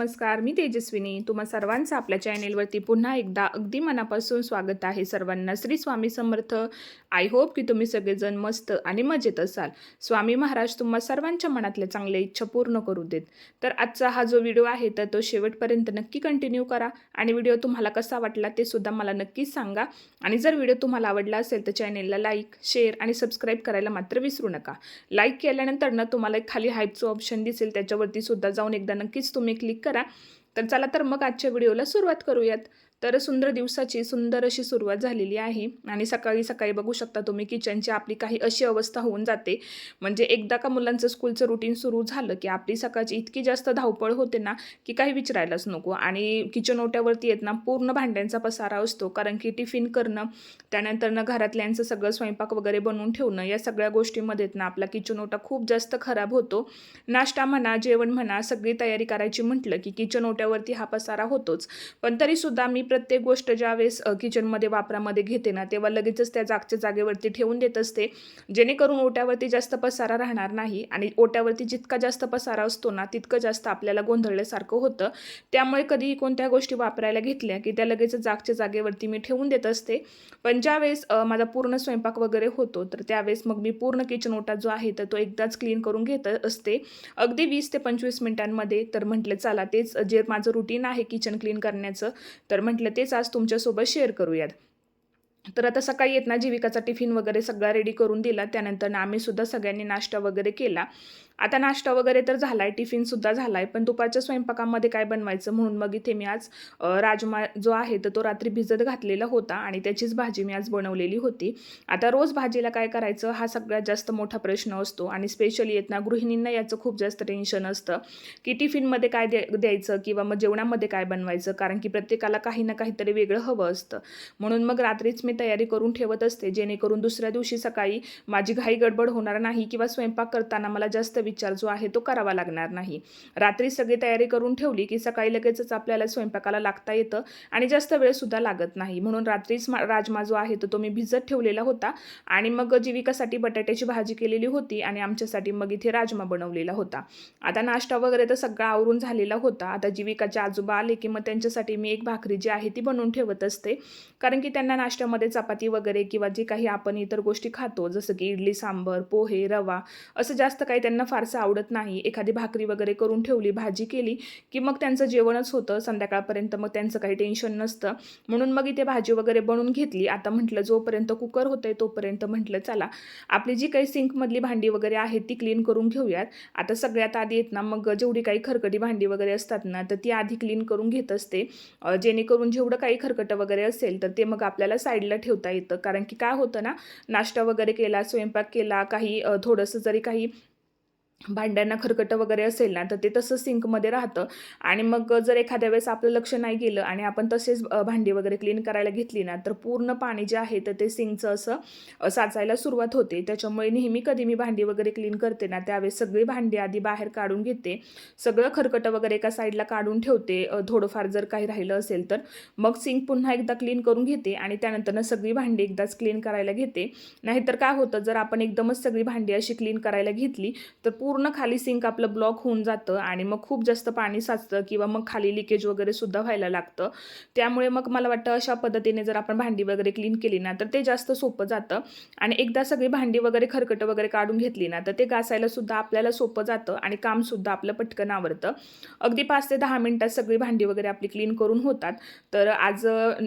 नमस्कार. मी तेजस्विनी. तुम्हा सर्वांचं आपल्या चॅनेलवरती पुन्हा एकदा अगदी मनापासून स्वागत आहे. सर्वांना श्री स्वामी समर्थ. आय होप की तुम्ही सगळेजण मस्त आणि मजेत असाल. स्वामी महाराज तुम्हा सर्वांच्या मनातल्या चांगल्या इच्छा पूर्ण करू देत. तर आजचा हा जो व्हिडिओ आहे तर तो शेवटपर्यंत नक्की कंटिन्यू करा आणि व्हिडिओ तुम्हाला कसा वाटला ते सुद्धा मला नक्कीच सांगा. आणि जर व्हिडिओ तुम्हाला आवडला असेल तर चॅनेलला लाईक, शेअर आणि सबस्क्राईब करायला मात्र विसरू नका. लाईक केल्यानंतर ना तुम्हाला एक खाली हाईपचं ऑप्शन दिसेल, त्याच्यावरती सुद्धा जाऊन एकदा नक्कीच तुम्ही क्लिक करा. तर चला तर मग आजच्या व्हिडिओला सुरुवात करूयात. तर सुंदर दिवसाची सुंदर अशी सुरुवात झालेली आहे आणि सकाळी सकाळी बघू शकता तुम्ही किचनची आपली काही अशी अवस्था होऊन जाते. म्हणजे एकदा का मुलांचं स्कूलचं रुटीन सुरू झालं की आपली सकाळची इतकी जास्त धावपळ होते ना की काही विचारायलाच नको. आणि किचन ओट्यावरती येत ना पूर्ण भांड्यांचा पसारा असतो, कारण की टिफिन करणं, त्यानंतर घरातल्यांचं सगळं स्वयंपाक वगैरे बनवून ठेवणं, या सगळ्या गोष्टीमध्ये ना आपला किचन ओटा खूप जास्त खराब होतो. नाश्ता म्हणा, जेवण म्हणा, सगळी तयारी करायची म्हटलं की किचन ओट्यावरती हा पसारा होतोच. पण तरीसुद्धा मी प्रत्येक गोष्ट ज्यावेळेस किचनमध्ये वापरामध्ये घेते ना तेव्हा लगेचच त्या जागच्या जागेवरती ठेवून देत असते, जेणेकरून ओट्यावरती जास्त पसारा राहणार नाही. आणि ओट्यावरती जितका जास्त पसारा असतो ना तितकं जास्त आपल्याला गोंधळल्यासारखं होतं. त्यामुळे कधीही कोणत्या गोष्टी वापरायला घेतल्या की त्या लगेच जागच्या जागेवरती मी ठेवून देत असते. पण ज्यावेळेस माझा पूर्ण स्वयंपाक वगैरे होतो तर त्यावेळेस मग मी पूर्ण किचन ओटा जो आहे तर तो एकदाच क्लीन करून घेत असते, अगदी 20 ते 25 मिनिटांमध्ये. तर म्हटलं चला तेच जे माझं रुटीन आहे किचन क्लीन करण्याचं, तर म्हटलं तेच आज तुमच्यासोबत शेअर करूयात. तर आता सकाळी येत ना जीविकाचा टिफिन वगैरे सगळा रेडी करून दिला. त्यानंतर आम्ही सुद्धा सगळ्यांनी नाश्ता वगैरे केला. आता नाश्ता वगैरे तर झाला आहे, टिफिनसुद्धा झाला आहे, पण दुपारच्या स्वयंपाकामध्ये काय बनवायचं म्हणून मग इथे मी आज राजमा जो आहे तर तो रात्री भिजत घातलेला होता आणि त्याचीच भाजी मी आज बनवलेली होती. आता रोज भाजीला काय करायचं हा सगळ्यात जास्त मोठा प्रश्न असतो आणि स्पेशली येत ना गृहिणींना याचं खूप जास्त टेन्शन असतं की टिफिनमध्ये काय द्यायचं किंवा मग जेवणामध्ये काय बनवायचं, कारण की प्रत्येकाला काही ना काहीतरी वेगळं हवं असतं. म्हणून मग रात्रीच मी तयारी करून ठेवत असते, जेणेकरून दुसऱ्या दिवशी सकाळी माझी घाई गडबड होणार नाही किंवा स्वयंपाक करताना मला जास्त विचार जो आहे तो करावा लागणार नाही. रात्री सगळी तयारी करून ठेवली की सकाळी लगेचच आपल्याला स्वयंपाकाला लागता येतं आणि जास्त वेळसुद्धा लागत नाही. म्हणून रात्रीच राजमा जो आहे तो मी भिजत ठेवलेला होता आणि मग जीविकासाठी बटाट्याची भाजी केलेली होती आणि आमच्यासाठी मग इथे राजमा बनवलेला होता. आता नाश्ता वगैरे तर सगळा आवरून झालेला होता. आता जीविकाचे आजोबा आले की मग त्यांच्यासाठी मी एक भाकरी जी आहे ती बनवून ठेवत असते, कारण की त्यांना नाश्त्यामध्ये चपाती वगैरे किंवा जे काही आपण इतर गोष्टी खातो जसं की इडली, सांबर, पोहे, रवा, असं जास्त काही त्यांना फारसं आवडत नाही. एखादी भाकरी वगैरे करून ठेवली, भाजी केली की मग त्यांचं जेवणच होतं संध्याकाळपर्यंत, मग त्यांचं काही टेन्शन नसतं. म्हणून मग इथे भाजी वगैरे बनवून घेतली. आता म्हटलं जोपर्यंत कुकर होतंय तोपर्यंत म्हटलं चला आपली जी काही सिंकमधली भांडी वगैरे आहेत ती क्लीन करून घेऊयात. आता सगळ्यात आधी येत ना मग जेवढी काही खरकटी भांडी वगैरे असतात ना तर ती आधी क्लीन करून घेत असते, जेणेकरून जेवढं काही खरकटं वगैरे असेल तर ते मग आपल्याला साईडला ठेवता येतं. कारण की काय होतं ना, नाश्ता वगैरे केला, स्वयंपाक केला, काही थोडंसं जरी काही भांड्यांना खरकटं वगैरे असेल ना तर ते तसं सिंकमध्ये राहतं आणि मग जर एखाद्या वेळेस आपलं लक्ष नाही गेलं आणि आपण तसेच भांडी वगैरे क्लीन करायला घेतली ना तर पूर्ण पाणी जे आहे तर ते सिंकचं असं साचायला सुरुवात होते. त्याच्यामुळे नेहमी कधी मी भांडी वगैरे क्लीन करते ना त्यावेळेस सगळी भांडी आधी बाहेर काढून घेते, सगळं खरकटं वगैरे एका साईडला काढून ठेवते. थोडंफार जर काही राहिलं असेल तर मग सिंक पुन्हा एकदा क्लीन करून घेते आणि त्यानंतर सगळी भांडी एकदाच क्लीन करायला घेते. नाहीतर काय होतं, जर आपण एकदमच सगळी भांडी अशी क्लीन करायला घेतली तर पूर्ण खाली सिंक आपलं ब्लॉक होऊन जातं आणि मग खूप जास्त पाणी साचतं किंवा मग खाली लिकेज वगैरे सुद्धा व्हायला लागतं. त्यामुळे मग मला वाटतं अशा पद्धतीने जर आपण भांडी वगैरे क्लीन केली ना तर ते जास्त सोपं जातं आणि एकदा सगळी भांडी वगैरे खरकटं वगैरे काढून घेतली ना तर ते घासायला सुद्धा आपल्याला सोपं जातं आणि कामसुद्धा आपलं पटकन आवरतं. अगदी 5 ते 10 मिनिटात सगळी भांडी वगैरे आपली क्लीन करून होतात. तर आज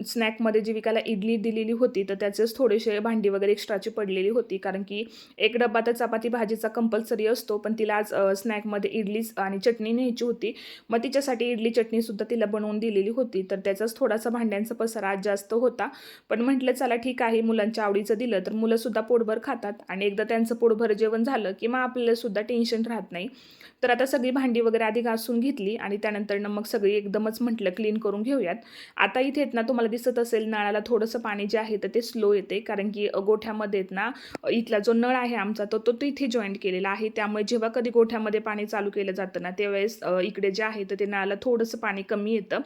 स्नॅकमध्ये जीविकाला इडली दिलेली होती तर त्याचेच थोडेसे भांडी वगैरे एक्स्ट्राची पडलेली होती, कारण की एक डब्बा तर चपाती भाजीचा कंपल्सरी असतो, पण तिला आज स्नॅकमध्ये इडलीच आणि चटणी न्यायची होती. मग तिच्यासाठी इडली चटणीसुद्धा तिला बनवून दिलेली होती. तर त्याचाच थोडासा भांड्यांचा पसारा आज जास्त होता, पण म्हटलं चला ठीक आहे, मुलांच्या आवडीचं दिलं तर मुलंसुद्धा पोटभर खातात आणि एकदा त्यांचं पोटभर जेवण झालं की मग आपल्यालासुद्धा टेन्शन राहत नाही. तर आता सगळी भांडी वगैरे आधी घासून घेतली आणि त्यानंतर मग सगळी एकदमच म्हटलं क्लीन करून घेऊयात. आता इथे ना तुम्हाला दिसत असेल नळाला थोडंसं पाणी जे आहे तर ते स्लो येते, कारण की गोठ्यामध्ये ना इथला जो नळ आहे आमचा तो इथे जॉईंट केलेला आहे. त्यामुळे जेव्हा कधी गोठ्यामध्ये पाणी चालू केलं जातं ना त्यावेळेस इकडे जे आहे तर ते नळाला थोडंसं पाणी कमी येतं.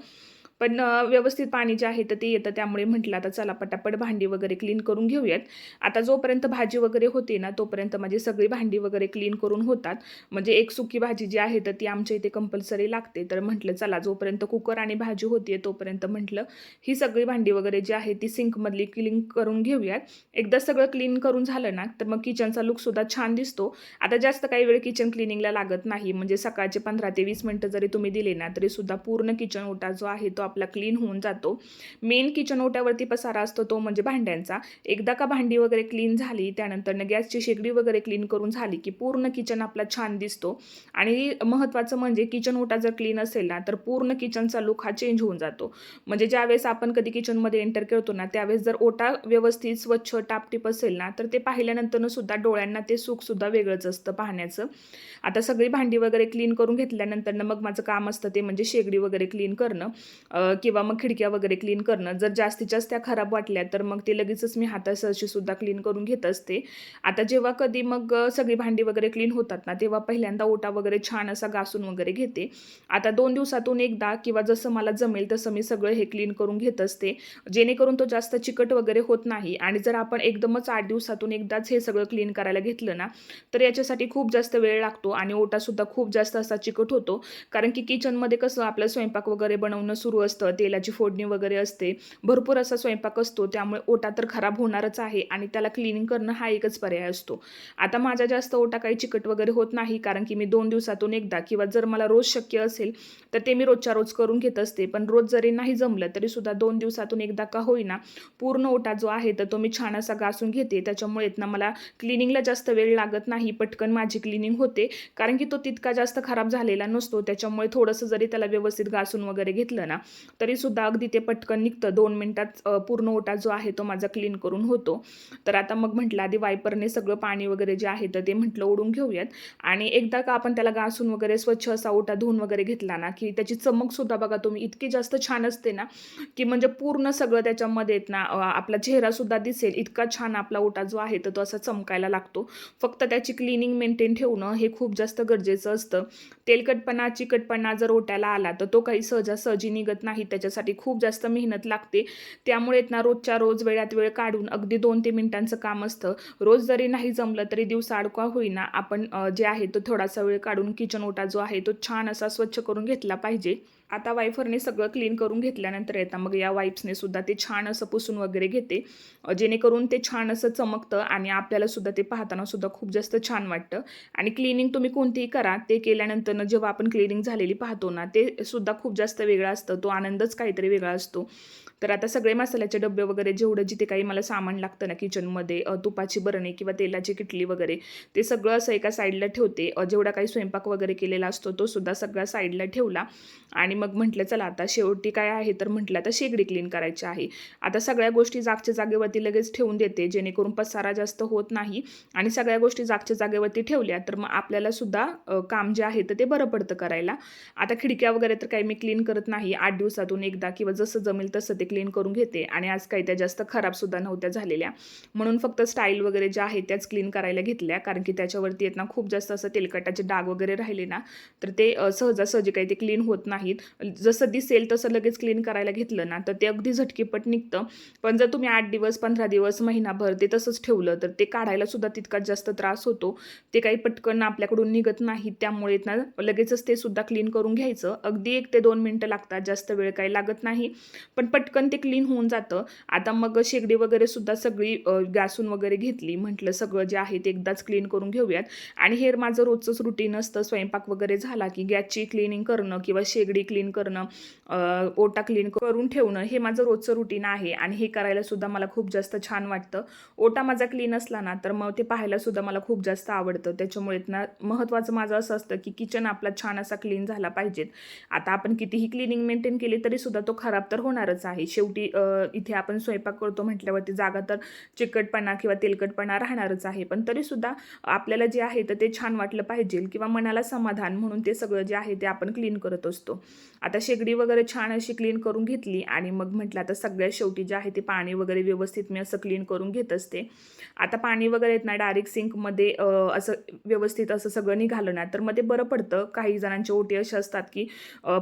पण व्यवस्थित पाणी जे आहे तर ते येतं, त्यामुळे म्हटलं आता चला पटापट भांडी वगैरे क्लीन करून घेऊयात. आता जोपर्यंत भाजी वगैरे होते ना, तोपर्यंत माझी सगळी भांडी वगैरे क्लीन करून होतात. म्हणजे एक सुकी भाजी जी आहे तर ती आमच्या इथे कंपल्सरी लागते. तर म्हटलं चला जोपर्यंत कुकर आणि भाजी होतीये तोपर्यंत म्हटलं ही सगळी भांडी वगैरे जी आहे ती सिंकमधली क्लीन करून घेऊयात. एकदा सगळं क्लीन करून झालं ना, तर मग किचनचा लुकसुद्धा छान दिसतो. आता जास्त काही वेळ किचन क्लिनिंगला लागत नाही. म्हणजे सकाळचे 15 ते 20 मिनिटं जरी तुम्ही दिले ना, तरीसुद्धा पूर्ण किचन ओटा जो आहे तो आपला क्लीन होऊन जातो. मेन किचन ओट्यावरती पसारा असतो तो म्हणजे भांड्यांचा. एकदा का भांडी वगैरे क्लीन झाली, त्यानंतर गॅसची शेगडी वगैरे क्लीन करून झाली, की पूर्ण किचन आपला छान दिसतो. आणि महत्त्वाचं म्हणजे किचन ओटा जर क्लीन असेल ना, तर पूर्ण किचनचा लुक हा चेंज होऊन जातो. म्हणजे ज्यावेळेस आपण कधी किचनमध्ये एंटर करतो ना, त्यावेळेस जर ओटा व्यवस्थित स्वच्छ टापटीप असेल ना, तर ते पाहिल्यानंतरनं सुद्धा डोळ्यांना ते सुखसुद्धा वेगळंच असतं पाहण्याचं. आता सगळी भांडी वगैरे क्लीन करून घेतल्यानंतरनं मग माझं काम असतं ते म्हणजे शेगडी वगैरे क्लीन करणं किंवा मग खिडक्या वगैरे क्लीन करणं. जर जास्तीत जास्त त्या खराब वाटल्या तर मग ते लगेचच मी हातासरशी सुद्धा क्लीन करून घेत असते. आता जेव्हा कधी मग सगळी भांडी वगैरे क्लीन होतात ना, तेव्हा पहिल्यांदा ओटा वगैरे छान असा घासून वगैरे घेते. आता 2 दिवसातून एकदा किंवा जसं मला जमेल तसं मी सगळं हे क्लीन करून घेत असते, जेणेकरून तो जास्त चिकट वगैरे होत नाही. आणि जर आपण एकदमच 8 दिवसातून एकदाच हे सगळं क्लीन करायला घेतलं ना, तर याच्यासाठी खूप जास्त वेळ लागतो आणि ओटासुद्धा खूप जास्त असा चिकट होतो. कारण की किचनमध्ये कसं आपलं स्वयंपाक वगैरे बनवणं सुरू असतं, तेलाची फोडणी वगैरे असते, भरपूर असा स्वयंपाक असतो, त्यामुळे ओटा तर खराब होणारच आहे आणि त्याला क्लिनिंग करणं हा एकच पर्याय असतो. आता माझा जास्त ओटा काही चिकट वगैरे होत नाही, कारण की मी 2 दिवसातून एकदा किंवा जर मला रोज शक्य असेल तर ते मी रोजच्या रोज करून घेत असते. पण रोज जरी नाही जमलं तरीसुद्धा 2 दिवसातून एकदा का होईना पूर्ण ओटा जो आहे तर तो मी छान असा घासून घेते. त्याच्यामुळे ना मला क्लिनिंगला जास्त वेळ लागत नाही, पटकन माझी क्लिनिंग होते. कारण की तो तितका जास्त खराब झालेला नसतो, त्याच्यामुळे थोडंसं जरी त्याला व्यवस्थित घासून वगैरे घेतलं ना, तरीसुद्धा अगदी ते पटकन निघतं. 2 मिनिटात पूर्ण ओटा जो आहे तो माझा क्लीन करून होतो. तर आता मग म्हटलं आधी वायपरने सगळं पाणी वगैरे जे आहे तर ते म्हटलं ओढून घेऊयात. आणि एकदा का आपण त्याला घासून वगैरे स्वच्छ असा ओटा धुवून वगैरे घेतला ना, की त्याची चमकसुद्धा बघा तुम्ही इतकी जास्त छान असते ना, की म्हणजे पूर्ण सगळं त्याच्यामध्ये ना आपला चेहरासुद्धा दिसेल इतका छान आपला ओटा जो आहे तर तो असा चमकायला लागतो. फक्त त्याची क्लिनिंग मेंटेन ठेवणं हे खूप जास्त गरजेचं असतं. तेलकटपणा, चिकटपणा जर ओट्याला आला तर तो काही सहजासहजी निघत नाही. त्याच्यासाठी खूप जास्त मेहनत लागते. त्यामुळे ना रोजच्या रोज वेळात वेळ काढून अगदी 2 ते मिनिटांचं काम असतं. रोज जरी नाही जमलं तरी दिवसाआड का होईना आपण जे आहे तो थोडासा वेळ काढून किचन ओटा जो आहे तो छान असा स्वच्छ करून घेतला पाहिजे. आता वायफरने सगळं क्लीन करून घेतल्यानंतर येतं मग या वाईप्सने सुद्धा ते छान असं पुसून वगैरे घेते, जेणेकरून ते छान असं चमकतं आणि आपल्याला सुद्धा ते पाहताना सुद्धा खूप जास्त छान वाटतं. आणि क्लिनिंग तुम्ही कोणतीही करा, ते केल्यानंतर जेव्हा आपण क्लिनिंग झालेली पाहतो ना, ते सुद्धा खूप जास्त वेगळं असतं. तो आनंदच काहीतरी वेगळा असतो. तर आता सगळे मसाल्याचे डब्बे वगैरे जेवढं जिथे काही मला सामान लागतं ना किचनमध्ये, तुपाची बरणी किंवा तेलाची किटली वगैरे, ते सगळं असं एका साईडला ठेवते. जेवढा काही स्वयंपाक वगैरे केलेला असतो तो सुद्धा सगळा साईडला ठेवला. आणि मग म्हटलं चला आता शेवटी काय आहे तर म्हटलं आता शेगडी क्लीन करायची आहे. आता सगळ्या गोष्टी जागच्या जागेवरती लगेच ठेवून देते, जेणेकरून पसारा जास्त होत नाही. आणि सगळ्या गोष्टी जागच्या जागेवरती ठेवल्या तर मग आपल्याला सुद्धा काम जे आहे तर ते बरं पडतं करायला. आता खिडक्या वगैरे तर काही मी क्लीन करत नाही, 8 दिवसातून एकदा किंवा जसं जमेल तसं ते क्लीन करून घेते. आणि आज काही त्या जास्त खराबसुद्धा नव्हत्या झालेल्या, म्हणून फक्त स्टाईल वगैरे ज्या आहेत त्याच क्लीन करायला घेतल्या. कारण की त्याच्यावरती आहेत ना खूप जास्त असं तेलकटाचे डाग वगैरे राहिले ना, तर ते सहजासहजी काही ते क्लीन होत नाहीत. जसं दिसेल तसं लगेच क्लीन करायला घेतलं ना, तर ते अगदी झटकीपट निघतं. पण जर तुम्ही 8 दिवस, 15 दिवस, महिनाभर ते तसंच ठेवलं तर ते काढायला सुद्धा तितकाच जास्त त्रास होतो. ते काही पटकन आपल्याकडून निघत नाही. त्यामुळे ना लगेचच ते सुद्धा क्लीन करून घ्यायचं. अगदी 1 ते 2 मिनिटं लागतात, जास्त वेळ काही लागत नाही, पण पटकन ते क्लीन होऊन जातं. आता मग शेगडी वगैरे सुद्धा सगळी घासून वगैरे घेतली. म्हटलं सगळं जे आहे ते एकदाच क्लीन करून घेऊयात. आणि हे माझं रोजचंच रुटीन असतं. स्वयंपाक वगैरे झाला की गॅसची क्लिनिंग करणं किंवा शेगडी क्लीन करणं, ओटा क्लीन करून ठेवणं हे माझं रोजचं रुटीन आहे. आणि हे करायला सुद्धा मला खूप जास्त छान वाटतं. ओटा माझा क्लीन असला ना तर मग ते पाहायला सुद्धा मला खूप जास्त आवडतं. त्याच्यामुळे ना महत्त्वाचं माझं असं असतं की किचन आपला छान असा क्लीन झाला पाहिजेत. आता आपण कितीही क्लिनिंग मेंटेन केली तरी सुद्धा तो खराब तर होणारच आहे. आहे. शेवटी इथे आपण स्वयंपाक करतो म्हटल्यावरती जागा तर चिकटपणा किंवा तेलकटपणा राहणारच आहे. पण तरीसुद्धा आपल्याला जे आहे तर ते छान वाटलं पाहिजे किंवा मनाला समाधान म्हणून ते सगळं जे आहे ते आपण क्लीन करत असतो. आता शेगडी वगैरे छान अशी क्लीन करून घेतली आणि मग म्हटलं आता सगळ्यात शेवटी जे आहे ते पाणी वगैरे व्यवस्थित मी असं क्लीन करून घेत असते. आता पाणी वगैरे येत ना डायरेक्ट सिंकमध्ये असं व्यवस्थित असं सगळं निघालं ना तर मग ते बरं पडतं. काही जणांची ओटी अशी असतात की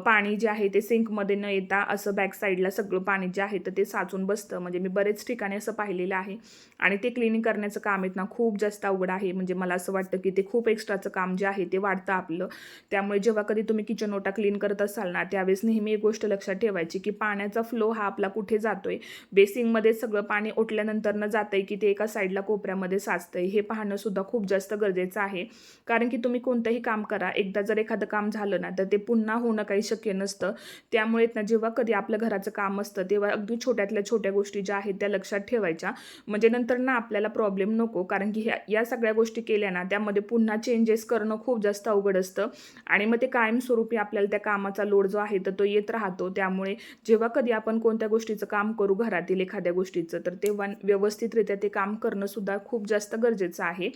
पाणी जे आहे ते सिंकमध्ये न येता असं बॅक साईडला सगळं पाणी जे आहे तर ते साचून बसतं. म्हणजे मी बरेच ठिकाणी असं पाहिलेलं आहे आणि ते क्लिनिंग करण्याचं काम आहेत ना खूप जास्त अवघड आहे. म्हणजे मला असं वाटतं की ते खूप एक्स्ट्राचं काम जे आहे ते वाढतं आपलं. त्यामुळे जेव्हा कधी तुम्ही किचन ओटा क्लीन करत असाल ना त्यावेळेस नेहमी एक गोष्ट लक्षात ठेवायची की पाण्याचा फ्लो हा आपला कुठे जातोय. बेसिंगमध्ये सगळं पाणी ओतल्यानंतर न जातंय की ते एका साईडला कोपऱ्यामध्ये साचतंय हे पाहणं सुद्धा खूप जास्त गरजेचं आहे. कारण की तुम्ही कोणतंही काम करा, एकदा जर एखादं काम झालं ना तर ते पुन्हा होणं काही शक्य नसतं. त्यामुळे ना जेव्हा कधी आपल्या घराचं काम असतं तेव्हा अगदी छोट्यातल्या छोट्या गोष्टी ज्या आहेत त्या लक्षात ठेवायच्या. म्हणजे नंतर ना आपल्याला प्रॉब्लेम नको. कारण की या सगळ्या गोष्टी केल्या ना त्यामध्ये पुन्हा चेंजेस करणं खूप जास्त अवघड असतं आणि मग ते कायमस्वरूपी आपल्याला त्या कामाचा लोड जो आहे तर तो येत राहतो. त्यामुळे जेव्हा कधी आपण कोणत्या गोष्टीचं काम करू घरातील एखाद्या गोष्टीचं तर तेव्हा व्यवस्थितरित्या ते काम करणं सुद्धा खूप जास्त गरजेचं आहे.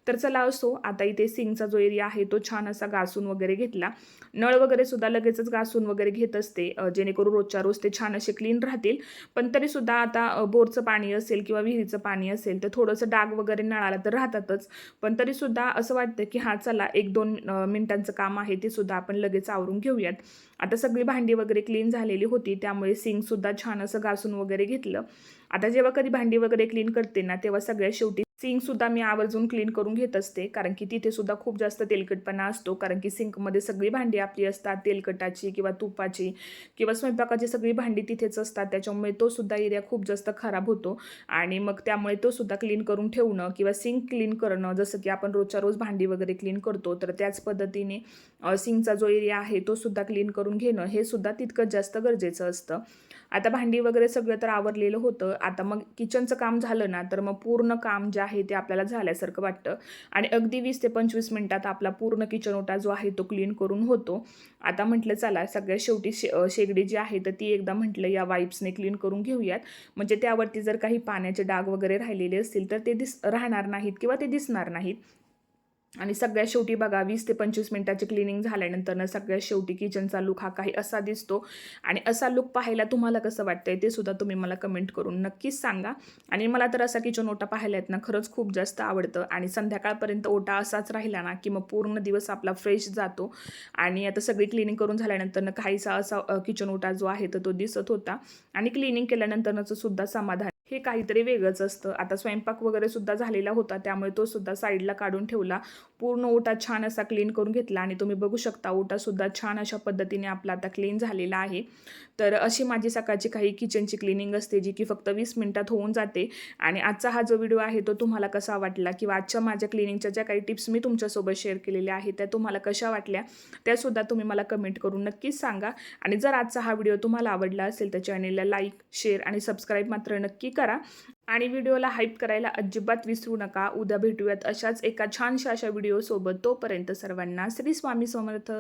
तर चला असो, आता इथे सिंकचा जो एरिया आहे तो छान असा घासून वगैरे घेतला. नळ वगैरे सुद्धा लगेचच घासून वगैरे घेत असते जेणेकरून रोजच्या रोज ते छान असे क्लीन राहतील. पण तरीसुद्धा आता बोरचं पाणी असेल किंवा विहिरीचं पाणी असेल तर थोडंसं डाग वगैरे नळाला तर राहतातच. पण तरीसुद्धा असं वाटतं की हां चला 1-2 मिनिटांचं काम आहे ते सुद्धा आपण लगेच आवरून घेऊयात. आता सगळी भांडी वगैरे क्लीन झालेली होती त्यामुळे सिंकसुद्धा छान असं घासून वगैरे घेतलं. आता जेव्हा कधी भांडी वगैरे क्लीन करते ना तेव्हा सगळ्यात शेवटी सिंकसुद्धा मी आवर्जून क्लीन करून घेत असते. कारण की तिथे सुद्धा खूप जास्त तेलकटपणा असतो. कारण की सिंकमध्ये सगळी भांडी आपली असतात तेलकटाची किंवा तुपाची किंवा स्वयंपाकाची सगळी भांडी तिथेच असतात. त्याच्यामुळे तो सुद्धा एरिया खूप जास्त खराब होतो आणि मग त्यामुळे तो सुद्धा क्लीन करून ठेवणं किंवा सिंक क्लीन करणं जसं की आपण रोजच्या रोज भांडी वगैरे क्लीन करतो तर त्याच पद्धतीने सिंकचा जो एरिया आहे तो सुद्धा क्लीन करून घेणं हे सुद्धा तितकंच जास्त गरजेचं असतं. आता भांडी वगैरे सगळं तर आवरलेलं होतं. आता मग किचनचं काम झालं ना तर मग पूर्ण काम जे आहे ते आपल्याला झाल्यासारखं वाटतं आणि अगदी 20 ते 25 मिनिटात आपला पूर्ण किचन ओटा जो आहे तो क्लीन करून होतो. आता म्हटलं चला सगळ्यात शेवटी शेगडी जी आहे तर ती एकदा म्हटलं या वाईप्सने क्लीन करून घेऊयात. म्हणजे त्यावरती जर काही पाण्याचे डाग वगैरे राहिलेले असतील तर ते राहणार नाहीत किंवा ते दिसणार नाहीत. आणि सगळ्यात शेवटी बघा 20 ते 25 मिनिटाची क्लिनिंग झाल्यानंतर सगळ्यात शेवटी किचनचा लुक हा काही असा दिसतो आणि असा लुक पाहायला तुम्हाला कसं वाटतंय ते सुद्धा तुम्ही मला कमेंट करून नक्कीच सांगा. आणि मला तर असा किचन ओटा पाहायला आहेत ना खरंच खूप जास्त आवडतं आणि संध्याकाळपर्यंत ओटा असाच राहिला ना की मग पूर्ण दिवस आपला फ्रेश जातो. आणि आता सगळी क्लिनिंग करून झाल्यानंतर काहीसा असा किचन ओटा जो आहे तर तो दिसत होता आणि क्लिनिंग केल्यानंतरचं सुद्धा समाधान हे काहीतरी वेगळंच असतं. आता स्वयंपाक वगैरे सुद्धा झालेला होता त्यामुळे तो सुद्धा साईडला काढून ठेवला. पूर्ण ओटा छान असा क्लीन करून घेतला आणि तुम्ही बघू शकता ओटासुद्धा छान अशा पद्धतीने आपला आता क्लीन झालेला आहे. तर अशी माझी सकाळची काही किचनची क्लिनिंग असते जी की फक्त 20 मिनिटात होऊन जाते. आणि आजचा हा जो व्हिडिओ आहे तो तुम्हाला कसा वाटला किंवा आजच्या माझ्या क्लिनिंगच्या ज्या काही टिप्स मी तुमच्यासोबत शेअर केलेल्या आहेत त्या तुम्हाला कशा वाटल्या त्यासुद्धा तुम्ही मला कमेंट करून नक्कीच सांगा. आणि जर आजचा हा व्हिडिओ तुम्हाला आवडला असेल तर चॅनेलला लाईक, शेअर आणि सबस्क्राईब मात्र नक्की करा. आणि व्हिडिओला हाईप करायला अजिबात विसरू नका. उद्या भेटूयात अशाच एका छानशा अशा व्हिडिओसोबत. तोपर्यंत सर्वांना श्री स्वामी समर्थ.